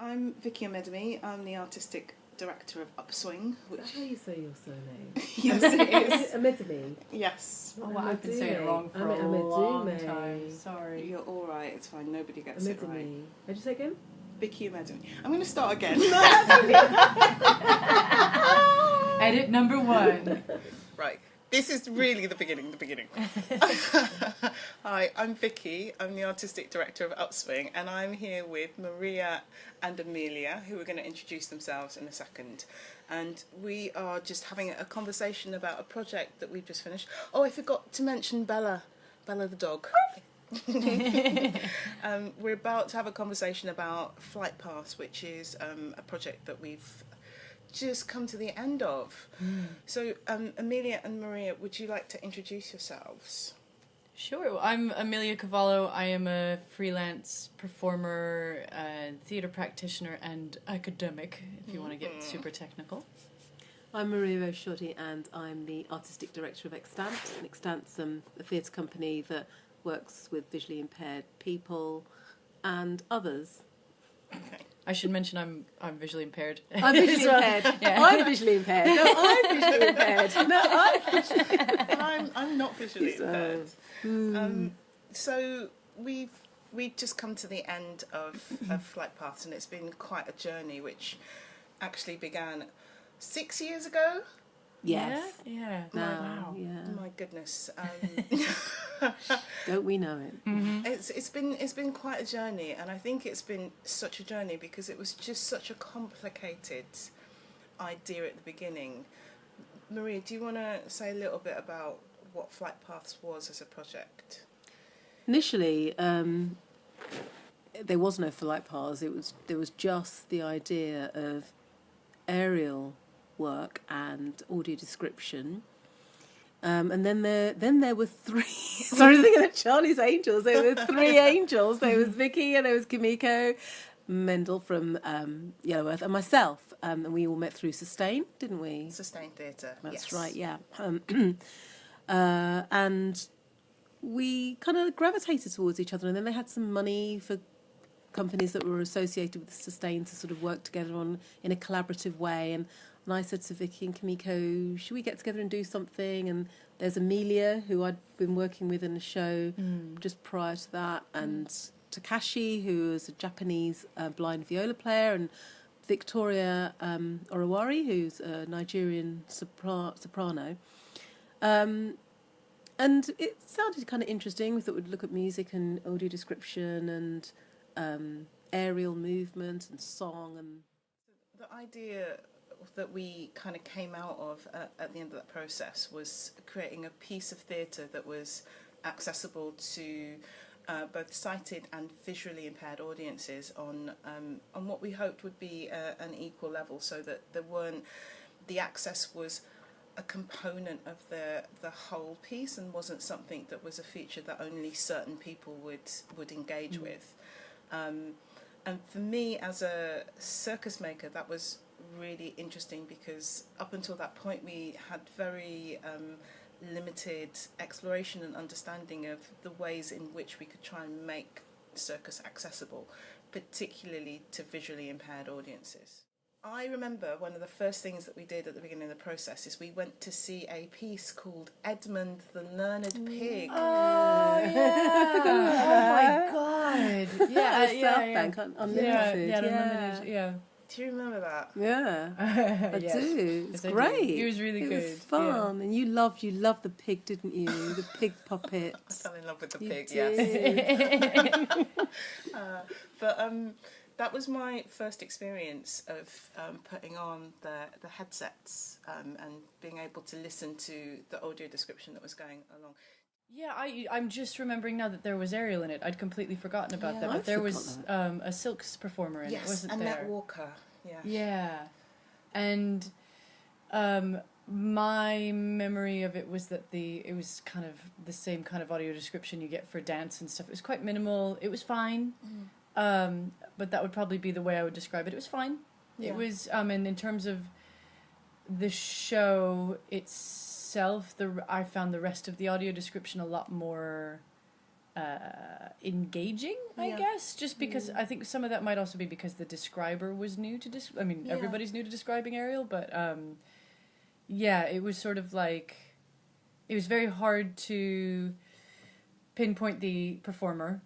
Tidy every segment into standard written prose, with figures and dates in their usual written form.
I'm Vicki Amedume. I'm the artistic director of Upswing. Is that how you say your surname? Yes, it is. Amedume? Yes. Oh, I've been saying it wrong for a long time. Sorry. You're all right. It's fine. Nobody gets it right. How'd you say again? Vicki Amedume. I'm going to start again. Edit number 1. Right. This is really the beginning. Hi, I'm Vicki. I'm the artistic director of Upswing, and I'm here with Maria and Amelia, who are going to introduce themselves in a second. And we are just having a conversation about a project that we've just finished. Oh, I forgot to mention Bella the dog. We're about to have a conversation about Flight Paths, which is a project that we've just come to the end of. So Amelia and Maria, would you like to introduce yourselves? Sure. I'm Amelia Cavallo. I am a freelance performer, theatre practitioner and academic, if you want to get super technical. I'm Maria O'Shoddy and I'm the artistic director of Extant. And Extant's a theatre company that works with visually impaired people and others. Okay. I should mention I'm visually impaired. I'm visually impaired. Yeah. I'm visually impaired. No, I'm visually impaired. No, I'm visually impaired. I'm not visually impaired. So we've just come to the end of Flight Paths, and it's been quite a journey, which actually began 6 years ago. Yes. Yeah. Wow. Yeah. My goodness. Don't we know it? Mm-hmm. It's been quite a journey, and I think it's been such a journey because it was just such a complicated idea at the beginning. Maria, do you want to say a little bit about what Flight Paths was as a project? Initially, there was no Flight Paths. There was just the idea of aerial work and audio description. And then there were 3. Sorry, thinking of Charlie's Angels. There were 3 angels. There was Vicki, and there was Kimiko Mendel from Yellow Earth, and myself. And we all met through Sustain, didn't we? Sustain Theatre. That's right. Yeah. And we kind of gravitated towards each other, and then they had some money for companies that were associated with Sustain to sort of work together in a collaborative way. And I said to Vicki and Kimiko, should we get together and do something? And there's Amelia, who I'd been working with in a show just prior to that, and Takashi, who is a Japanese blind viola player, and Victoria Orawari, who's a Nigerian soprano. And it sounded kind of interesting. We thought we'd look at music and audio description and aerial movement and song. And the idea that we kind of came out of at the end of that process was creating a piece of theatre that was accessible to both sighted and visually impaired audiences on what we hoped would be an equal level, so that the access was a component of the whole piece and wasn't something that was a feature that only certain people would engage with. And for me, as a circus maker, that was really interesting because up until that point we had very limited exploration and understanding of the ways in which we could try and make circus accessible, particularly to visually impaired audiences. I remember one of the first things that we did at the beginning of the process is we went to see a piece called Edmund the Learned Pig. Oh, yeah. Oh, my God. Yeah, Southbank Unlimited. Yeah, Unlimited, yeah. Do you remember that? Yeah, I do. It's yes, great. It was really good. It was fun, and you loved the pig, didn't you? The pig puppet. I fell in love with the pig. Did. Yes. But that was my first experience of putting on the headsets and being able to listen to the audio description that was going along. Yeah, I'm just remembering now that there was Ariel in it. I'd completely forgotten about that. But there was a Silks performer in it, wasn't there? Annette Walker. Yeah. Yeah. And my memory of it was that it was kind of the same kind of audio description you get for dance and stuff. It was quite minimal. It was fine. But that would probably be the way I would describe it. It was fine. Yeah. It was, and in terms of the show itself, I found the rest of the audio description a lot more engaging, I guess, just because I think some of that might also be because the describer was new to everybody's new to describing aerial, but it was sort of like, it was very hard to pinpoint the performer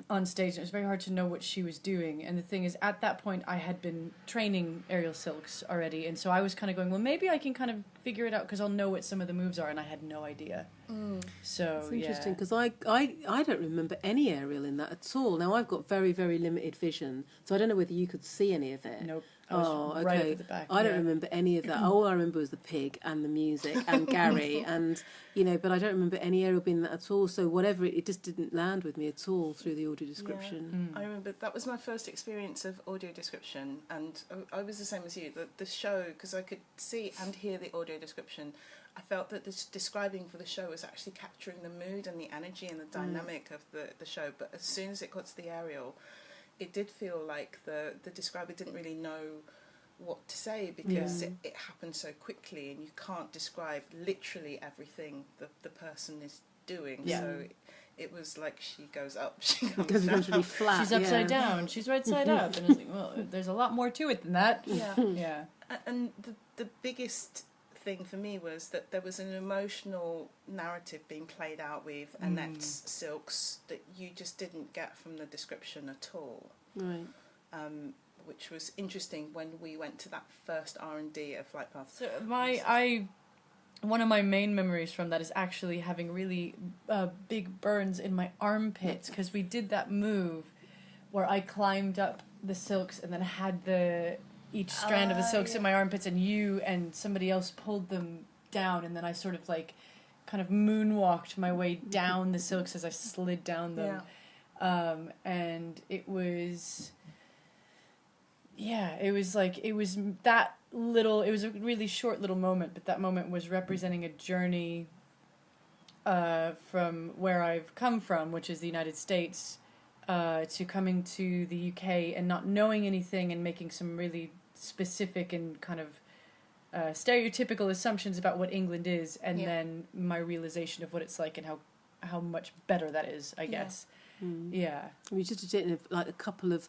on stage. It was very hard to know what she was doing, and the thing is, at that point I had been training aerial silks already, and so I was kind of going, well, maybe I can kind of figure it out because I'll know what some of the moves are, and I had no idea. So it's interesting because I don't remember any aerial in that at all. Now I've got very, very limited vision, so I don't know whether you could see any of it. Nope. I was right at the back. I don't remember any of that. All I remember was the pig and the music and Gary and, but I don't remember any aerial being that at all. So whatever, it just didn't land with me at all through the audio description. I remember that was my first experience of audio description, and I was the same as you. The show, because I could see and hear the audio description, I felt that the describing for the show was actually capturing the mood and the energy and the dynamic of the show. But as soon as it got to the aerial, it did feel like the describer didn't really know what to say, because it happened so quickly, and you can't describe literally everything the person is doing. So it was like she goes up, she comes down. Really flat, she's upside down, she's right side up, and it's like, well, there's a lot more to it than that. And the biggest thing for me was that there was an emotional narrative being played out with Annette's silks that you just didn't get from the description at all. Right. Which was interesting when we went to that first R&D of Flight Path. So one of my main memories from that is actually having really big burns in my armpits, because we did that move where I climbed up the silks and then had each strand of the silks in my armpits, and you and somebody else pulled them down, and then I sort of like kind of moonwalked my way down the silks as I slid down them. And it was it was a really short little moment, but that moment was representing a journey from where I've come from, which is the United States, to coming to the UK and not knowing anything and making some really specific and kind of stereotypical assumptions about what England is, and then my realization of what it's like and how much better that is, I guess. We just did it in like a couple of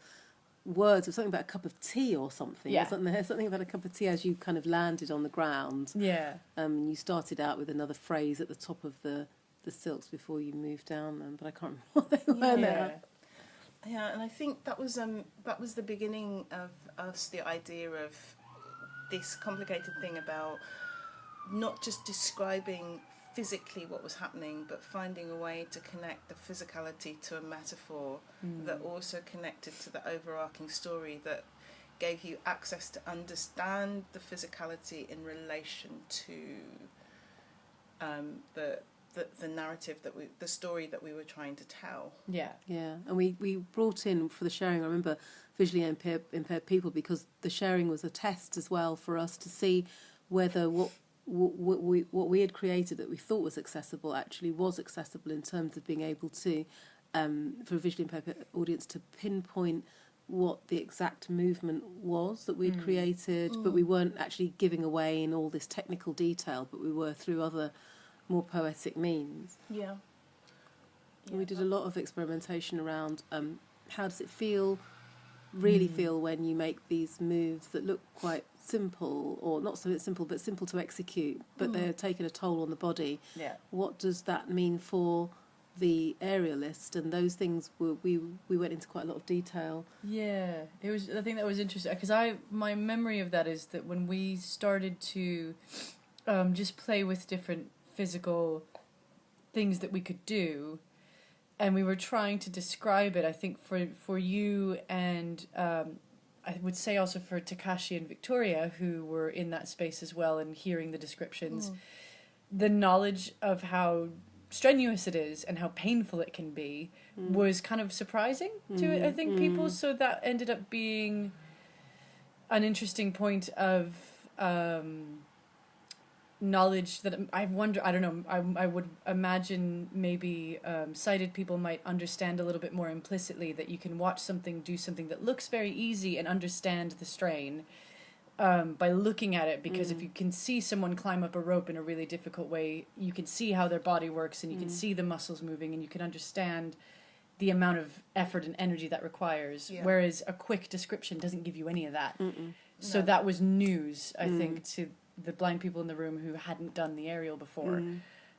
words or something about a cup of tea or something. Wasn't there something about a cup of tea as you kind of landed on the ground? You started out with another phrase at the top of the silks before you moved down them, but I can't remember what they were now. And I think that was the beginning of us, the idea of this complicated thing about not just describing physically what was happening, but finding a way to connect the physicality to a metaphor that also connected to the overarching story, that gave you access to understand the physicality in relation to the narrative the story that we were trying to tell. And we brought in for the sharing, I remember, visually impaired people, because the sharing was a test as well for us to see whether what we had created that we thought was accessible actually was accessible, in terms of being able to for a visually impaired audience to pinpoint what the exact movement was that we'd created, but we weren't actually giving away in all this technical detail, but we were through other more poetic means. We did a lot of experimentation around how does it feel when you make these moves that look quite simple, or not so simple, but simple to execute, but they're taking a toll on the body. What does that mean for the aerialist? And those things we went into quite a lot of detail. It was. I think that was interesting, because my memory of that is that when we started to just play with different physical things that we could do, and we were trying to describe it, I think for you and I would say also for Takashi and Victoria, who were in that space as well and hearing the descriptions, the knowledge of how strenuous it is and how painful it can be was kind of surprising to I think people. So that ended up being an interesting point of knowledge that I would imagine maybe sighted people might understand a little bit more implicitly, that you can watch something do something that looks very easy and understand the strain, by looking at it, because if you can see someone climb up a rope in a really difficult way, you can see how their body works, and you can see the muscles moving, and you can understand the amount of effort and energy that requires, whereas a quick description doesn't give you any of that. So that was news, I think, to the blind people in the room who hadn't done the aerial before.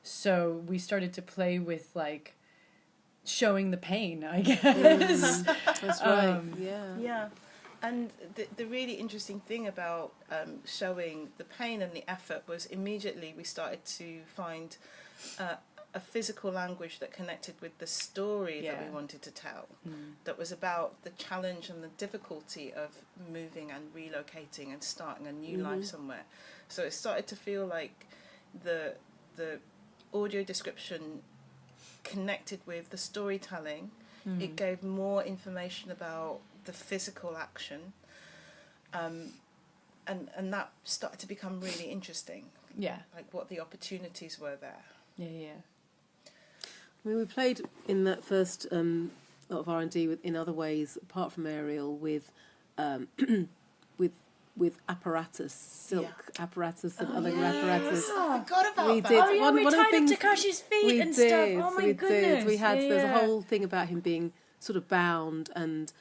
So we started to play with, like, showing the pain, I guess. That's right. Yeah. And the really interesting thing about showing the pain and the effort was immediately we started to find a physical language that connected with the story that we wanted to tell, that was about the challenge and the difficulty of moving and relocating and starting a new life somewhere. So it started to feel like the audio description connected with the storytelling. It gave more information about the physical action, and that started to become really interesting. Like what the opportunities were there. I mean, we played in that first lot of R&D in other ways apart from aerial with with apparatus, silk apparatus and other apparatus. I forgot about we that. did. We tied up Takashi's feet and stuff. Oh my goodness. We had there's a whole thing about him being sort of bound and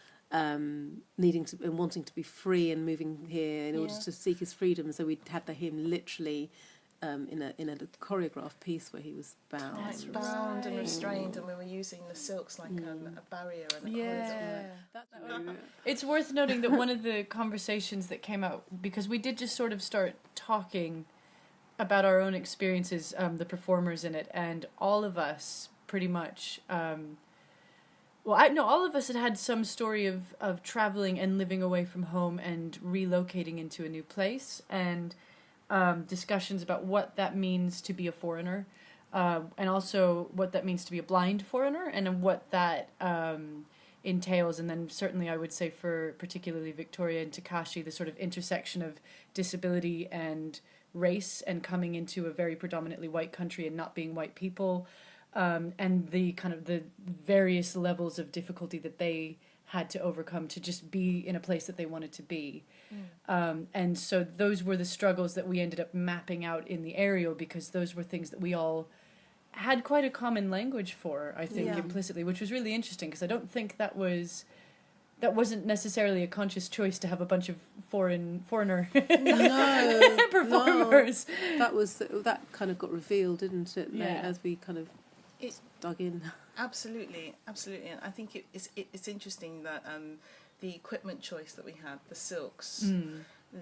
needing to and wanting to be free and moving here in order to seek his freedom. So we had him literally in a choreographed piece where he was bound. That's bound and restrained, and we were using the silks like a barrier and a corridor. It's worth noting that one of the conversations that came out, because we did just sort of start talking about our own experiences, the performers in it, and all of us pretty much, all of us had some story of traveling and living away from home and relocating into a new place, and discussions about what that means to be a foreigner, and also what that means to be a blind foreigner, and what that entails. And then certainly I would say for particularly Victoria and Takashi, the sort of intersection of disability and race and coming into a very predominantly white country and not being white people, and the kind of the various levels of difficulty that they had to overcome to just be in a place that they wanted to be. And so those were the struggles that we ended up mapping out in the aerial, because those were things that we all had quite a common language for, I think, implicitly, which was really interesting, because I don't think that wasn't necessarily a conscious choice to have a bunch of foreigner performers. No, that kind of got revealed, didn't it? As we kind of dug in. Absolutely. And I think it's interesting that the equipment choice that we had, the silks,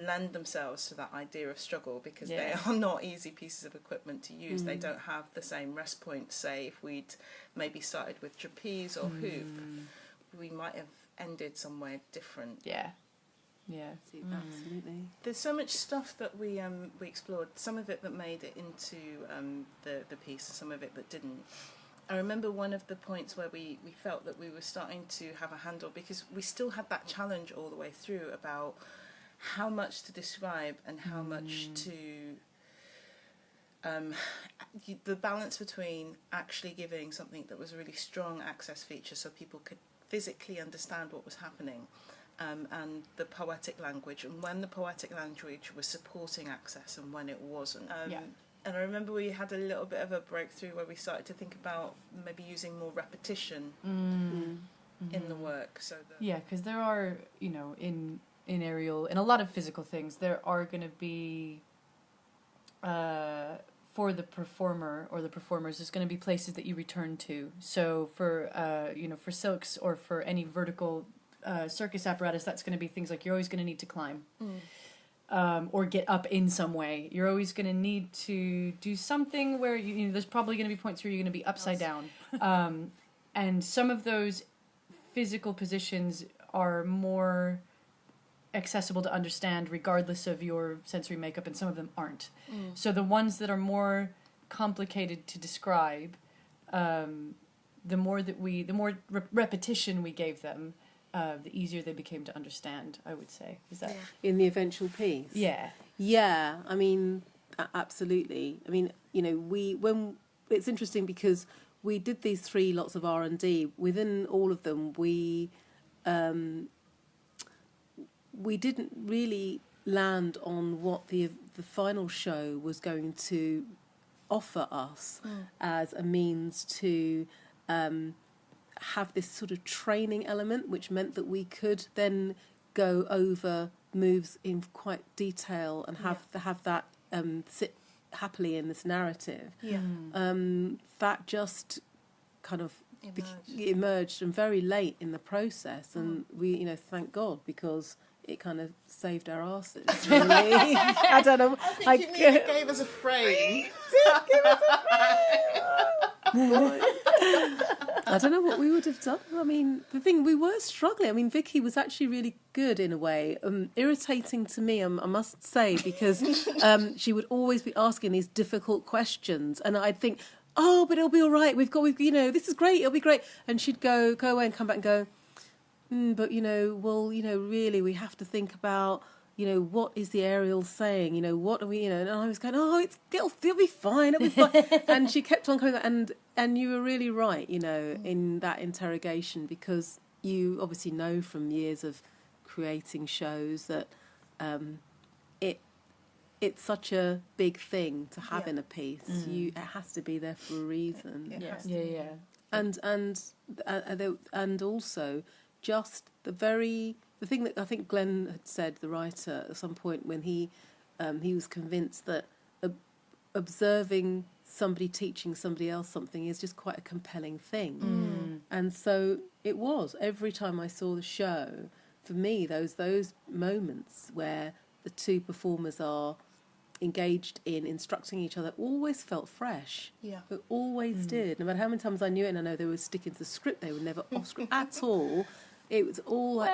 lend themselves to that idea of struggle, because they are not easy pieces of equipment to use. They don't have the same rest points. Say if we'd maybe started with trapeze or hoop, we might have ended somewhere different. Absolutely. There's so much stuff that we explored. Some of it that made it into the piece, and some of it that didn't. I remember one of the points where we felt that we were starting to have a handle, because we still had that challenge all the way through about how much to describe and how much to the balance between actually giving something that was a really strong access feature so people could physically understand what was happening, and the poetic language, and when the poetic language was supporting access and when it wasn't. And I remember we had a little bit of a breakthrough where we started to think about maybe using more repetition in the work. So because there are, in aerial, in a lot of physical things, there are going to be, for the performer or the performers, there's going to be places that you return to. So for, for silks or for any vertical circus apparatus, that's going to be things like you're always going to need to climb. Or get up in some way. You're always going to need to do something where there's probably going to be points where you're going to be upside down. And some of those physical positions are more accessible to understand regardless of your sensory makeup, and some of them aren't. So the ones that are more complicated to describe, the more repetition we gave them, the easier they became to understand, I would say. Is that in the eventual piece? Yeah. I mean, absolutely. I mean, when it's interesting because we did these 3 lots of R&D. Within all of them, we didn't really land on what the final show was going to offer us as a means to have this sort of training element, which meant that we could then go over moves in quite detail and have that sit happily in this narrative. That just kind of emerged and very late in the process, and we, thank God, because it kind of saved our asses, really. I don't know. I think you nearly gave us a frame. I don't know what we would have done. I mean, the thing, we were struggling. I mean, Vicki was actually really good in a way. Irritating to me, I must say, because she would always be asking these difficult questions, and I'd think, oh, but it'll be all right. We've this is great. It'll be great. And she'd go away and come back and go, but really, we have to think about, what is the aerial saying? What are we? And I was going, oh, it'll be fine. It'll be fine. And she kept on coming back, and you were really right, in that interrogation, because you obviously know from years of creating shows that it's such a big thing to have in a piece. It has to be there for a reason. And also just the thing that I think Glenn had said, the writer, at some point when he was convinced that observing somebody teaching somebody else something is just quite a compelling thing. And so it was. Every time I saw the show, for me, those moments where the two performers are engaged in instructing each other always felt fresh. It always did. No matter how many times I knew it, and I know they were sticking to the script, they were never off script at all. It was all like,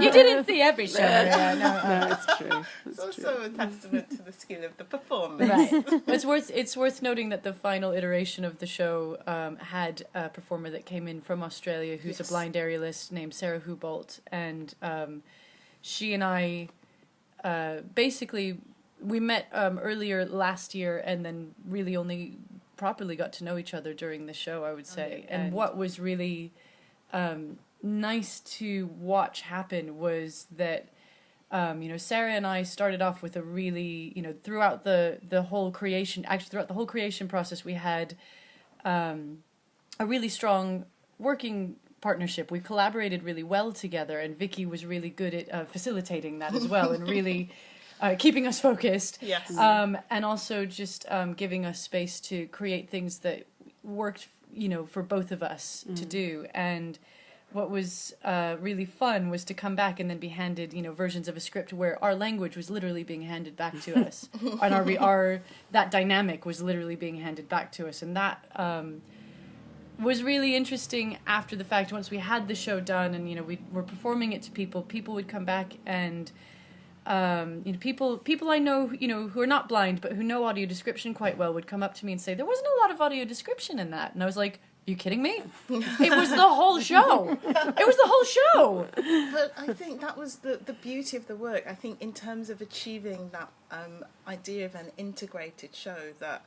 you didn't see every show. No, it's true. It's also a testament to the skill of the performance. Right. It's worth noting that the final iteration of the show had a performer that came in from Australia who's a blind aerialist named Sarah Hubolt, and she and I basically we met earlier last year, and then really only properly got to know each other during the show, I would say. And what was really nice to watch happen was that Sarah and I started off with a really, throughout the whole creation process, we had a really strong working partnership. We collaborated really well together, and Vicki was really good at facilitating that as well, and really keeping us focused. Yes. And also just giving us space to create things that worked, for both of us to do. And what was really fun was to come back and then be handed, versions of a script where our language was literally being handed back to us, and our that dynamic was literally being handed back to us, and that was really interesting. After the fact, once we had the show done, and we were performing it to people would come back, and people I know, who are not blind but who know audio description quite well would come up to me and say, there wasn't a lot of audio description in that. And I was like, are you kidding me? It was the whole show. It was the whole show. But I think that was the beauty of the work. I think in terms of achieving that idea of an integrated show that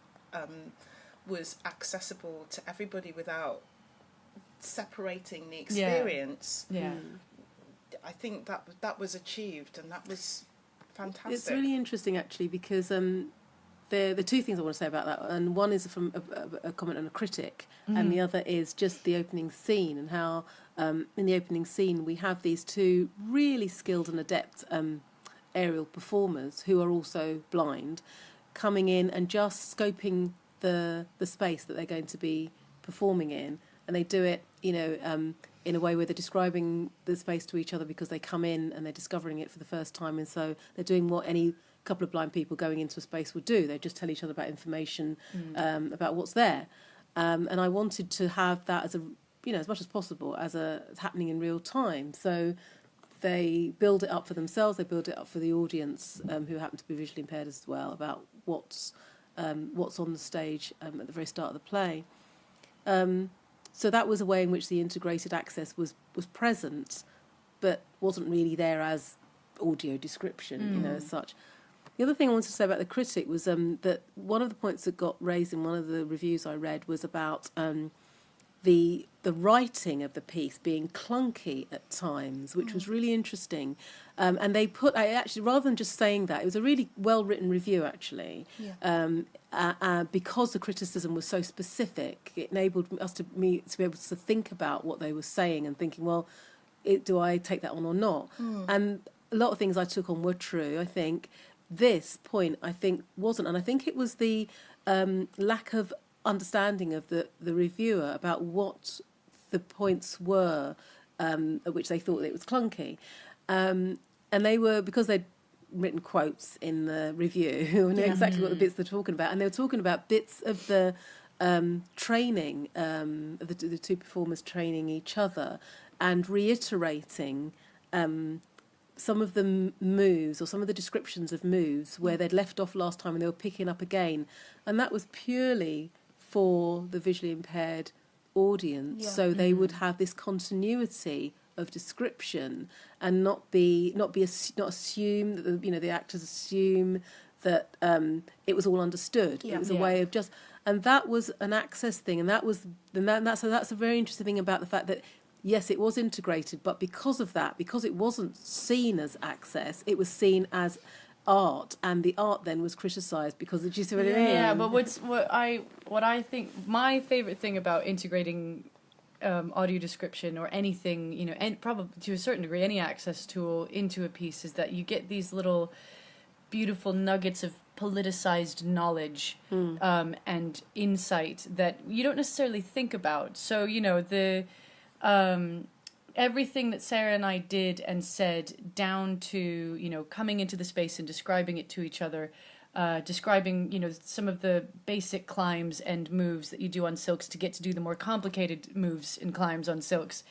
was accessible to everybody without separating the experience. I think that was achieved, and that was fantastic. It's really interesting, actually, because the two things I want to say about that, and one is from a comment on a critic, and the other is just the opening scene, and how in the opening scene we have these two really skilled and adept aerial performers who are also blind coming in and just scoping the space that they're going to be performing in, and they do it, in a way where they're describing the space to each other because they come in and they're discovering it for the first time, and so they're doing what any couple of blind people going into a space would do. They just tell each other about information about what's there, and I wanted to have that as as much as possible as happening in real time. So they build it up for themselves, they build it up for the audience who happen to be visually impaired as well, about what's on the stage at the very start of the play. So that was a way in which the integrated access was present, but wasn't really there as audio description, as such. The other thing I wanted to say about the critic was that one of the points that got raised in one of the reviews I read was about the writing of the piece being clunky at times, which was really interesting. And they put, I actually, rather than just saying that, it was a really well-written review, actually. Because the criticism was so specific, it enabled us to be able to think about what they were saying and thinking, well, do I take that on or not? And a lot of things I took on were true, I think. This point, I think, wasn't. And I think it was the lack of understanding of the reviewer about what the points were at which they thought it was clunky. And they were, because they'd written quotes in the review, who knew exactly what the bits they're talking about. And they were talking about bits of the training, of the two performers training each other and reiterating some of the moves or some of the descriptions of moves where they'd left off last time and they were picking up again. And that was purely for the visually impaired audience, so they would have this continuity of description and not assume that the actors assume that it was all understood. It was a way of just, and that was an access thing, and that's a very interesting thing about the fact that yes, it was integrated, but because of that, because it wasn't seen as access, it was seen as art, and the art then was criticised because, do you see what I mean? Yeah, but what I think my favourite thing about integrating audio description or anything, and probably to a certain degree any access tool into a piece is that you get these little beautiful nuggets of politicized knowledge and insight that you don't necessarily think about. So, everything that Sarah and I did and said, down to, coming into the space and describing it to each other, describing, some of the basic climbs and moves that you do on silks to get to do the more complicated moves and climbs on silks,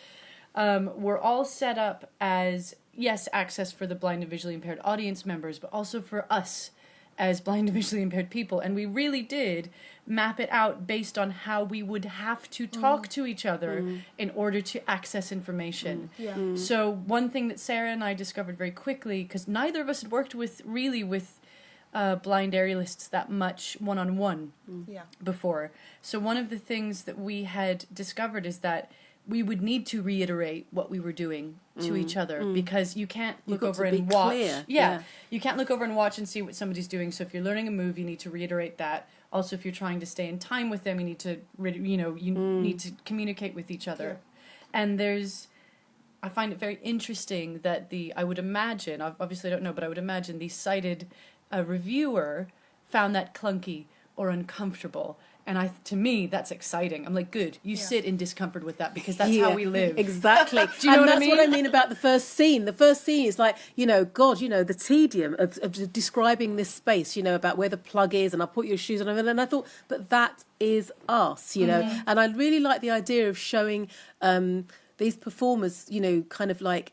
were all set up as, yes, access for the blind and visually impaired audience members, but also for us as blind and visually impaired people. And we really did map it out based on how we would have to talk to each other in order to access information. So one thing that Sarah and I discovered very quickly, because neither of us had worked with blind aerialists that much one-on-one before. So one of the things that we had discovered is that we would need to reiterate what we were doing to each other, because you can't look over and watch. You can't look over and watch and see what somebody's doing. So if you're learning a move, you need to reiterate that. Also, if you're trying to stay in time with them, you need to, need to communicate with each other. And I find it very interesting that I would imagine, obviously I don't know, but I would imagine the sighted reviewer found that clunky or uncomfortable. And to me, that's exciting. I'm like, good, you sit in discomfort with that, because that's how we live. Exactly. Do you know what I mean? That's what I mean about the first scene. The first scene is like, God, the tedium of describing this space, about where the plug is, and I'll put your shoes on. And I thought, but that is us, And I really like the idea of showing these performers, kind of like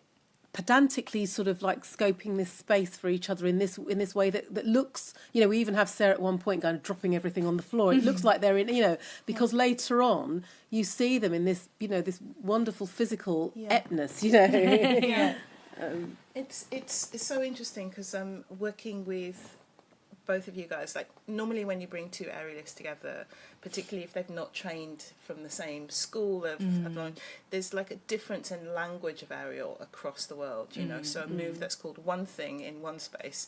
pedantically sort of like scoping this space for each other in this way that looks, we even have Sarah at one point dropping everything on the floor. It looks like they're in, because later on you see them in this, this wonderful physical eptness, It's so interesting because I'm working with both of you guys. Like, normally when you bring two aerialists together, particularly if they've not trained from the same school of there's like a difference in language of aerial across the world, so a move that's called one thing in one space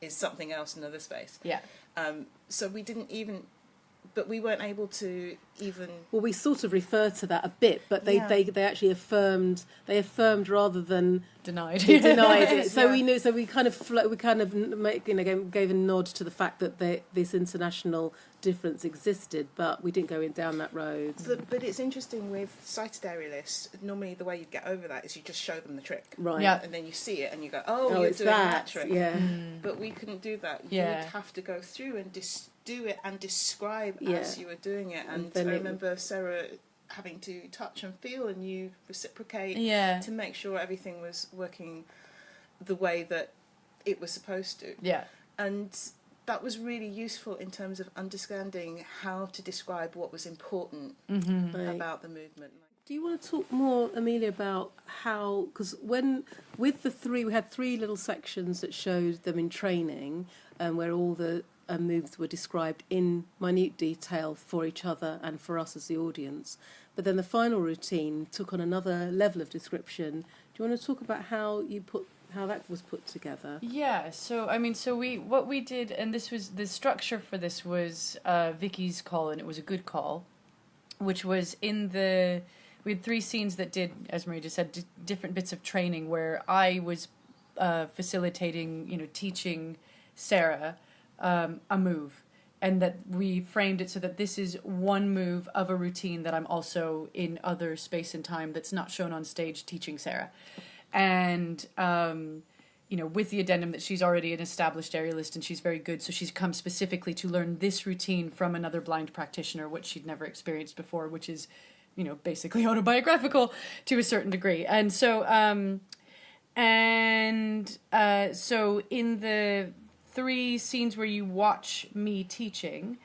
is something else in another space. So we weren't able to even... Well, we sort of refer to that a bit, but they actually affirmed rather than denied it. So we knew. So we kind of gave a nod to the fact that this international difference existed, but we didn't go down that road. But it's interesting with sighted aerialists. Normally, the way you get over that is you just show them the trick, right? And then you see it and you go, "Oh, you're doing that trick." But we couldn't do that. You would have to go through and do it and describe as you were doing it. And I remember Sarah having to touch and feel, and you reciprocate to make sure everything was working the way that it was supposed to. And that was really useful in terms of understanding how to describe what was important about the movement. Do you want to talk more, Amelia, about how, because we had three little sections that showed them in training, where all the moves were described in minute detail for each other and for us as the audience. but then the final routine took on another level of description. Do you want to talk about how that was put together? Yeah, so I mean, what we did, and this was the structure for this was Vicky's call, and it was a good call, which was we had 3 scenes that did, as Maria just said, different bits of training where I was facilitating, teaching Sarah a move, and that we framed it so that this is one move of a routine that I'm also in other space and time that's not shown on stage teaching Sarah. And, with the addendum that she's already an established aerialist and she's very good, so she's come specifically to learn this routine from another blind practitioner, which she'd never experienced before, which is, basically autobiographical to a certain degree. And so, so in the 3 scenes where you watch me teaching,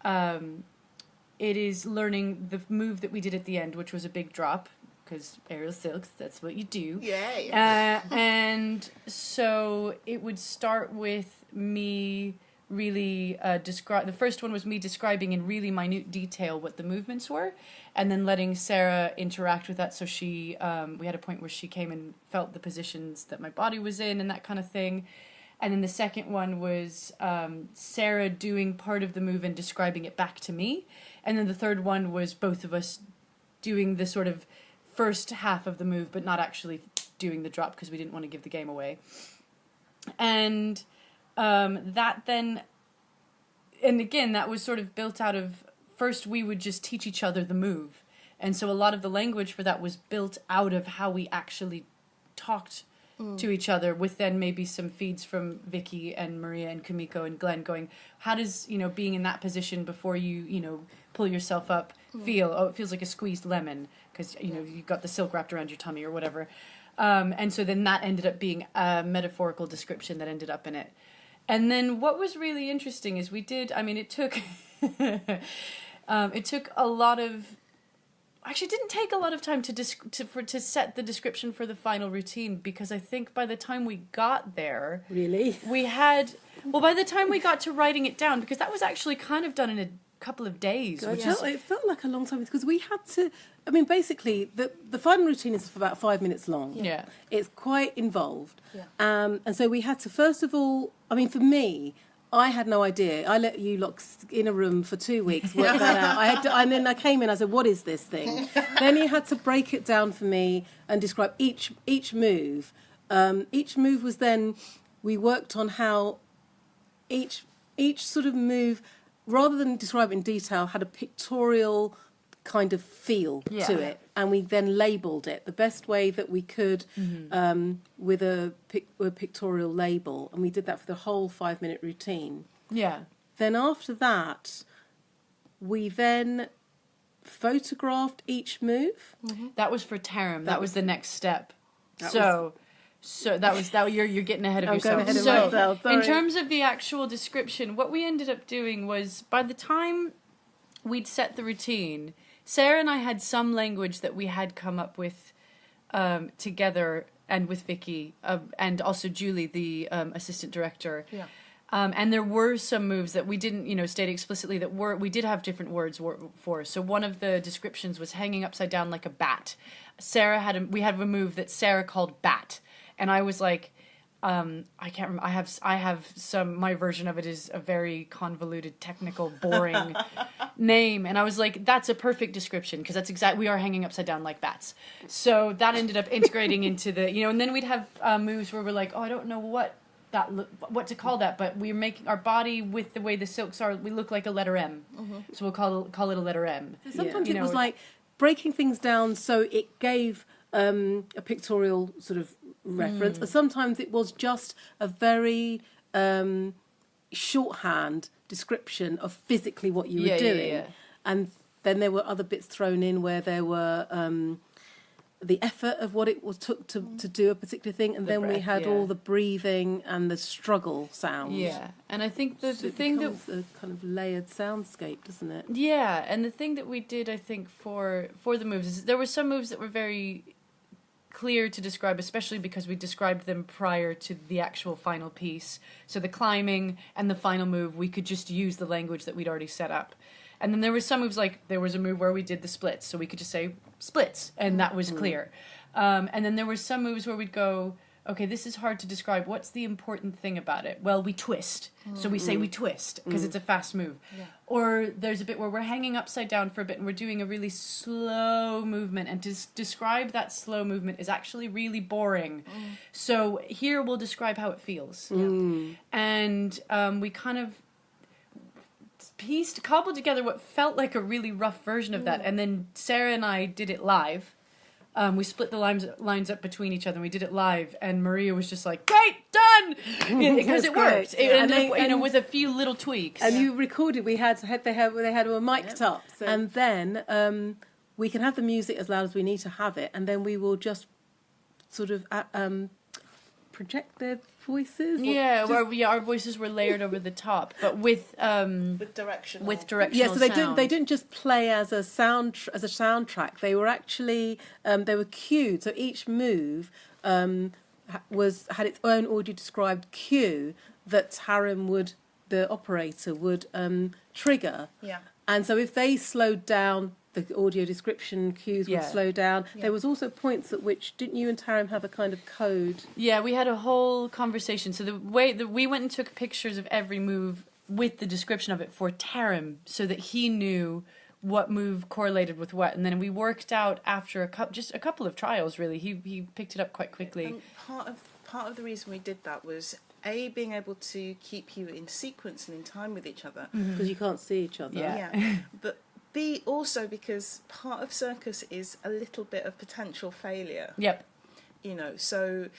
it is learning the move that we did at the end, which was a big drop, because aerial silks, that's what you do. Yay! And so it would start with me really the first one was me describing in really minute detail what the movements were, and then letting Sarah interact with that. So she, we had a point where she came and felt the positions that my body was in and that kind of thing. And then the second one was Sarah doing part of the move and describing it back to me. And then the third one was both of us doing the sort of first half of the move, but not actually doing the drop because we didn't want to give the game away. And that then, and again, that was sort of built out of, first we would just teach each other the move. And so a lot of the language for that was built out of how we actually talked to each other, with then maybe some feeds from Vicki and Maria and Kamiko and Glenn going, how does, being in that position before you, pull yourself up feel? Oh, it feels like a squeezed lemon because, you've got the silk wrapped around your tummy or whatever. And so then that ended up being a metaphorical description that ended up in it. And then what was really interesting is it took, it took a lot of, actually, it didn't take a lot of time to set the description for the final routine, because I think by the time we got there... Really? By the time we got to writing it down, because that was actually kind of done in a couple of days. It felt like a long time, because we had to... basically, the final routine is about 5 minutes long. Yeah. It's quite involved. Yeah. And so we had to, first of all... for me... I had no idea. I let you lock in a room for 2 weeks, work that out. And then I came in, I said, what is this thing? Then you had to break it down for me and describe each move. Each move was then, we worked on how each sort of move, rather than describe it in detail, had a pictorial kind of feel to it, and we then labelled it the best way that we could with a pictorial label, and we did that for the whole 5-minute routine. Yeah. Then after that, we then photographed each move. That was for Tarim. That was the next step. So that was you're getting ahead of yourself. Going ahead of myself. Sorry. In terms of the actual description, what we ended up doing was, by the time we'd set the routine, Sarah and I had some language that we had come up with together, and with Vicki, and also Julie, the assistant director. Yeah. And there were some moves that we didn't, state explicitly that we did have different words for. So one of the descriptions was hanging upside down like a bat. We had a move that Sarah called bat, and I was like, I can't remember. I have some. My version of it is a very convoluted, technical, boring name, and I was like, "That's a perfect description," because that's exactly, we are hanging upside down like bats. So that ended up integrating into the, and then we'd have moves where we're like, "Oh, I don't know what to call that," but we're making our body with the way the silks are. We look like a letter M, so we'll call it a letter M. Sometimes it was like breaking things down so it gave a pictorial sort of reference. Or sometimes it was just a very shorthand description of physically what you were doing. And then there were other bits thrown in where there were the effort of what it took to do a particular thing, and then we had all the breathing and the struggle sounds. Yeah, and I think the thing that a kind of layered soundscape, doesn't it? Yeah, and the thing that we did, I think, for the moves is there were some moves that were very clear to describe, especially because we described them prior to the actual final piece. So the climbing and the final move, we could just use the language that we'd already set up. And then there was some moves, like there was a move where we did the splits, so we could just say splits, and that was clear. And then there were some moves where we'd go, okay, this is hard to describe. What's the important thing about it? Well, we twist. So we say we twist because it's a fast move. Yeah. Or there's a bit where we're hanging upside down for a bit and we're doing a really slow movement. And to describe that slow movement is actually really boring. So here we'll describe how it feels. And we kind of cobbled together what felt like a really rough version of that. And then Sarah and I did it live. We split the lines up between each other and we did it live, and Maria was just like, great, done! Because it worked. It ended up, with a few little tweaks. And you recorded, they had a mic'd up. So. And then we can have the music as loud as we need to have it, and then we will just sort of project their voices. Yeah, our voices were layered over the top, but with directional. Yeah, so they didn't just play as a soundtrack. They were actually they were cued. So each move had its own audio described cue that Tarim the operator would trigger. Yeah. And so if they slowed down, the audio description cues would slow down. Yeah. There was also points at which, didn't you and Tarim have a kind of code? Yeah, we had a whole conversation. So the way that we went and took pictures of every move with the description of it for Tarim, so that he knew what move correlated with what, and then we worked out after just a couple of trials. Really, he picked it up quite quickly. And part of the reason we did that was being able to keep you in sequence and in time with each other, because you can't see each other. Yeah. But B, also because part of circus is a little bit of potential failure. Yep. So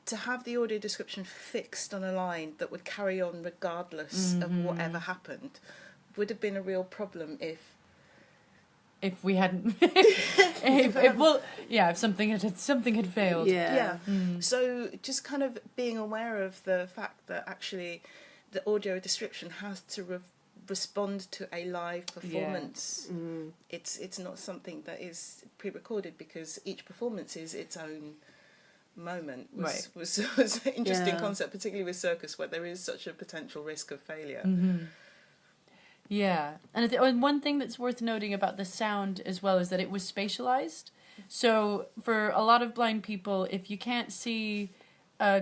to have the audio description fixed on a line that would carry on regardless of whatever happened would have been a real problem if we hadn't if something had failed. Yeah. So just kind of being aware of the fact that actually the audio description has to respond to a live performance. It's not something that is pre-recorded, because each performance is its own moment. Was an interesting concept, particularly with circus, where there is such a potential risk of failure. Yeah, and one thing that's worth noting about the sound as well is that it was spatialized. So for a lot of blind people, if you can't see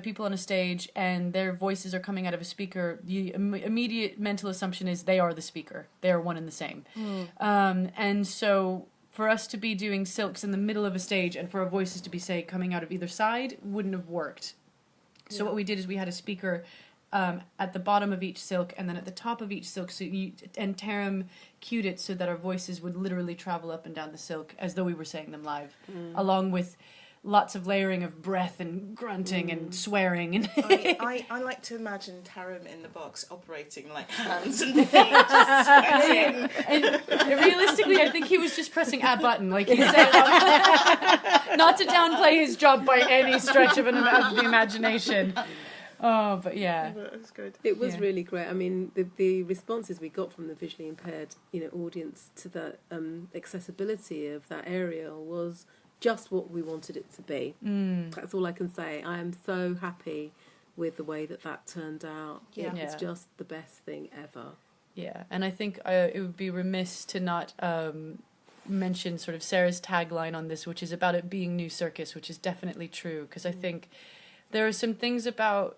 people on a stage and their voices are coming out of a speaker, the immediate mental assumption is they are the speaker. They are one and the same. And so for us to be doing silks in the middle of a stage and for our voices to be, say, coming out of either side wouldn't have worked. So what we did is we had a speaker at the bottom of each silk and then at the top of each silk. And Tarim cued it so that our voices would literally travel up and down the silk as though we were saying them live, along with lots of layering of breath and grunting and swearing. And I like to imagine Tarim in the box operating like hands and feet, just sweating. And realistically, I think he was just pressing a button, like he said, not to downplay his job by any stretch of the imagination. Oh, but yeah. It was good. It was really great. I mean, the responses we got from the visually impaired, audience to the accessibility of that area was just what we wanted it to be. That's all I can say. I am so happy with the way that turned out. Yeah. It's just the best thing ever. Yeah, and I think it would be remiss to not mention sort of Sarah's tagline on this, which is about it being new circus, which is definitely true, because I think there are some things about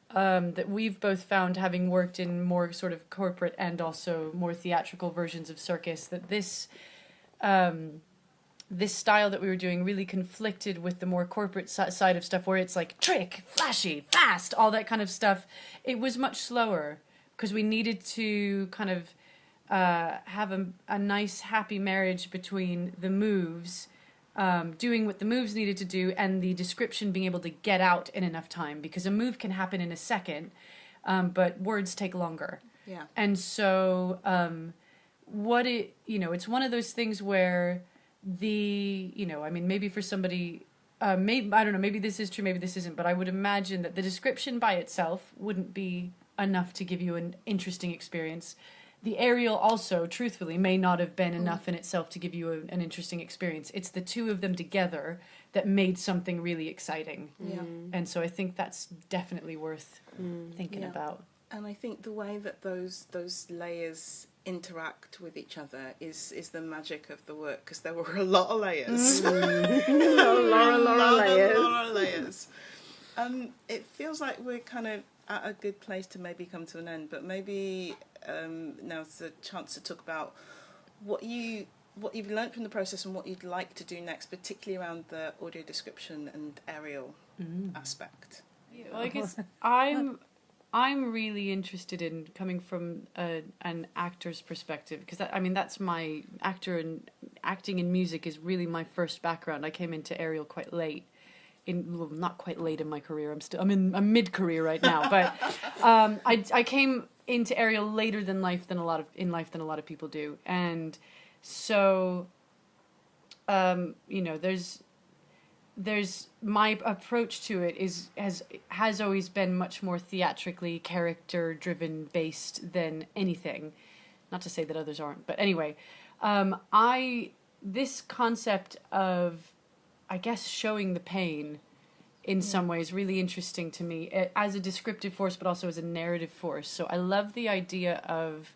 that we've both found, having worked in more sort of corporate and also more theatrical versions of circus, that this style that we were doing really conflicted with the more corporate side of stuff, where it's like trick, flashy, fast, all that kind of stuff. It was much slower because we needed to kind of have a nice, happy marriage between the moves, doing what the moves needed to do, and the description being able to get out in enough time, because a move can happen in a second, but words take longer. Yeah. And so it's one of those things where maybe for somebody, I don't know, maybe this is true, maybe this isn't, but I would imagine that the description by itself wouldn't be enough to give you an interesting experience. The aerial also, truthfully, may not have been enough in itself to give you an interesting experience. It's the two of them together that made something really exciting. Yeah. And so I think that's definitely worth thinking about. And I think the way that those layers interact with each other is the magic of the work, because there were a lot of layers. a lot of layers. It feels like we're kind of at a good place to maybe come to an end, but maybe now's the chance to talk about what you've learned from the process and what you'd like to do next, particularly around the audio description and aerial aspect. Yeah, well, I guess I'm really interested in coming from an actor's perspective, because that's my acting in music is really my first background. I came into aerial quite late. Not quite late in my career. I'm mid-career right now, but I came into aerial later than life than a lot of people do, and so there's my approach to it has always been much more theatrically character driven based than anything. Not to say that others aren't, but anyway, this concept of, I guess, showing the pain in some ways really interesting to me as a descriptive force, but also as a narrative force. So I love the idea of,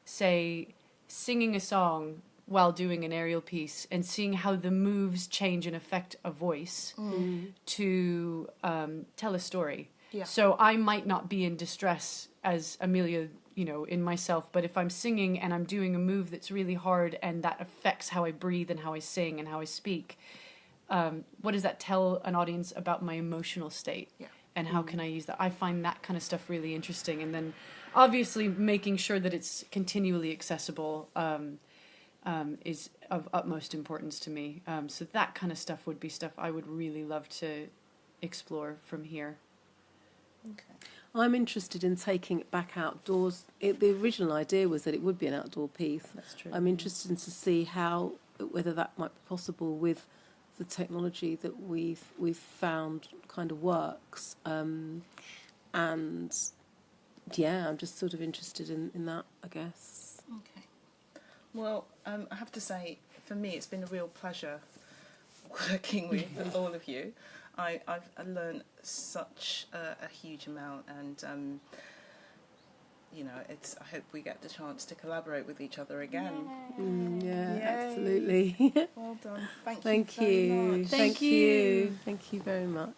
say, singing a song while doing an aerial piece and seeing how the moves change and affect a voice to tell a story. Yeah. So I might not be in distress as Amelia, in myself, but if I'm singing and I'm doing a move that's really hard and that affects how I breathe and how I sing and how I speak, what does that tell an audience about my emotional state? Yeah. And how can I use that? I find that kind of stuff really interesting. And then obviously making sure that it's continually accessible is of utmost importance to me. So that kind of stuff would be stuff I would really love to explore from here. Okay. I'm interested in taking it back outdoors. The original idea was that it would be an outdoor piece. That's true. I'm interested to see whether that might be possible with the technology that we've found kind of works. And yeah, I'm just sort of interested in that, I guess. Okay. Well, I have to say, for me, it's been a real pleasure working with all of you. I've learned such a huge amount, and I hope we get the chance to collaborate with each other again. Yeah, Yay. Absolutely. Well done. Thank you. Thank very you. much. Thank you. Thank you very much.